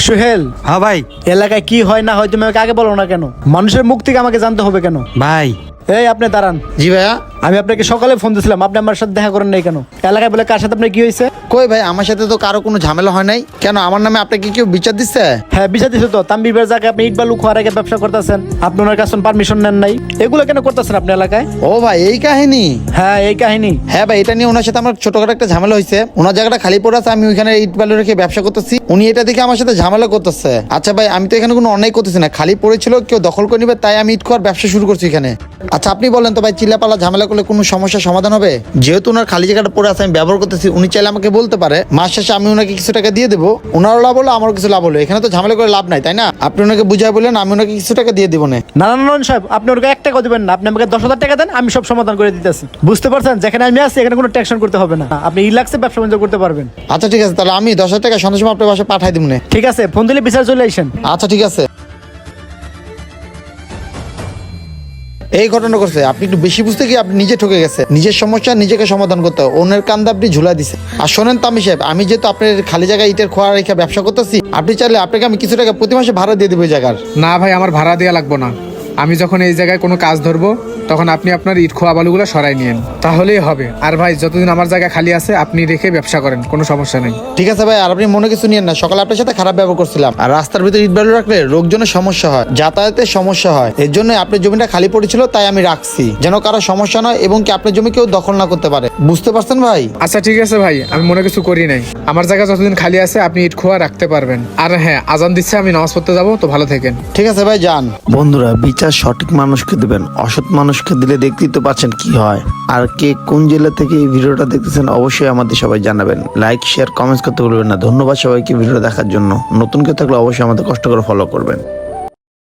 সোহেল, হ্যাঁ ভাই। এলাকায় কি হয় না হয় তুমি আমাকে আগে বলো না কেন? মানুষের মুখ থেকে আমাকে জানতে হবে কেন? ভাই। এই আপনি দাঁড়ান। জি ভাইয়া। আমি আপনাকে সকালে ফোন দিয়েছিলাম, আপনি আমার সাথে দেখা করেন নাই কেন? এলাকায় বলে কার সাথে আপনার কি হয়েছে? কই ভাই, আমার সাথে তো কারো কোনো ঝামেলা হয় নাই। কেন, আমার নামে আপনাকে কেউ বিচার দিচ্ছে? হ্যাঁ, বিচার দিছে তো। তাম্বির ভাইয়ের জায়গায় আপনি ইট বালু খোয়ার আগে ব্যবসা করতেছেন, আপনি ওনার কাছে পারমিশন নেন নাই। এগুলো কেন করতেছেন আপনি এলাকায়? ও ভাই, এই কাহিনী? হ্যাঁ, এই কাহিনী। হ্যাঁ ভাই, এটা নিয়ে ওনার সাথে আমার ছোটখাটো একটা ঝামেলা হয়েছে। ওনার জায়গাটা খালি পড়ে আছে, আমি ওইখানে ইট বালু রেখে ব্যবসা করতেছি। উনি এটা দেখে আমার সাথে ঝামেলা করতেছে। আচ্ছা ভাই, আমি তো এখানে কোনো অন্যায় করতেছি না, খালি পড়েছিল, কেউ দখল করে নিবে তাই আমি ইট খোয়ার ব্যবসা শুরু করছি এখানে। আচ্ছা আপনি বলেন তো ভাই, চিল্লাপালা ঝামেলা করলে কোনো সমস্যার সমাধান হবে? যেহেতু ওনার খালি জায়গাটা পড়ে আছে, আমি ব্যবহার করতেছি, উনি চাইলে আমাকে বলতে পারে, মাস শেষে আমি ওনাকে কিছু টাকা দিয়ে দেবো। ওনারও লাভ হলো, আমারও কিছু লাভ হলো। এখানে তো ঝামেলা করে লাভ নাই, তাই না? আপনি ওনাকে বুঝাই বললেন, আমি ওনাকে কিছু টাকা দিয়ে দিব না। না না না সাহেব, আপনি ওকে 1 টাকা দিবেন না, আপনি আমাকে 10,000 টাকা দেন, আমি সব সমাধান করে দিতেছি। বুঝতে পারছেন? যেখানে আমি আছি এখানে কোনো ট্যাক্সন করতে হবে না, আপনি রিল্যাক্সে ব্যবসা বাণিজ্য করতে পারবেন। আচ্ছা ঠিক আছে, তাহলে আমি 10,000 টাকা সন্ধ্যার সময় আপনার বাসায় পাঠাই দিব না। ঠিক আছে, ফোন দিলে বিচার চলে আসেন। আচ্ছা ঠিক আছে। এই ঘটনা করছে, আপনি একটু বেশি বুঝতে গিয়ে আপনি নিজে ঠকে গেছে। নিজের সমস্যা নিজেকে সমাধান করতে হবে, অন্যের কান্দা আপনি ঝুলাই দিছে। আর শোনেন তামি সাহেব, আমি যেহেতু আপনার খালি জায়গায় ইটের খোয়া রেখে ব্যবসা করতেছি, আপনি চাইলে আপনাকে আমি কিছু টাকা প্রতি মাসে ভাড়া দিয়ে দেবো এই জায়গার। না ভাই, আমার ভাড়া দেওয়া লাগবে না। আমি যখন এই জায়গায় কোনো কাজ ধরবো তখন আপনি আপনার ইট খোয়া বালুগুলো সরাই নিয়েন, তাহলেই হবে। আর ভাই, যতদিন আমার জায়গা খালি আছে আপনি রেখে ব্যবসা করেন, কোনো সমস্যা নেই। ঠিক আছে ভাই, আর আপনি মনে কিছু নিয়েন না। সকালে আপনার সাথে খারাপ ব্যবহার করছিলাম। আর রাস্তার ভিতরে ইট বালু রাখলে লোকজনের সমস্যা হয়, যাতায়াতের সমস্যা হয়। এর জন্য আপনার জমিটা খালি পড়েছিল, তাই আমি রাখছি, যেন কারো সমস্যা নয় এবং কি আপনার জমি কেউ দখল না করতে পারে। বুঝতে পারছেন ভাই? আচ্ছা ঠিক আছে ভাই, আমি মনে কিছু করি নাই। আমার জায়গা যতদিন খালি আছে আপনি ইট খোয়া রাখতে পারবেন। আর হ্যাঁ, আজান দিচ্ছে, আমি নামাজ পড়তে যাবো, তো ভালো থাকেন। ঠিক আছে ভাই, যান। বন্ধুরা, বিচার সঠিক মানুষকে দিবেন, অসৎ মানুষকে দিলে দেখতেই তো পাচ্ছেন কি হয়। আর কে কোন জেলা থেকে এই ভিডিওটা দেখতেছেন অবশ্যই আমাদের সবাই জানাবেন। লাইক, শেয়ার, কমেন্টস করতে ভুলবেন না। ধন্যবাদ সবাইকে ভিডিও দেখার জন্য। নতুন কেউ থাকলে অবশ্যই আমাদের কষ্ট করে ফলো করবেন।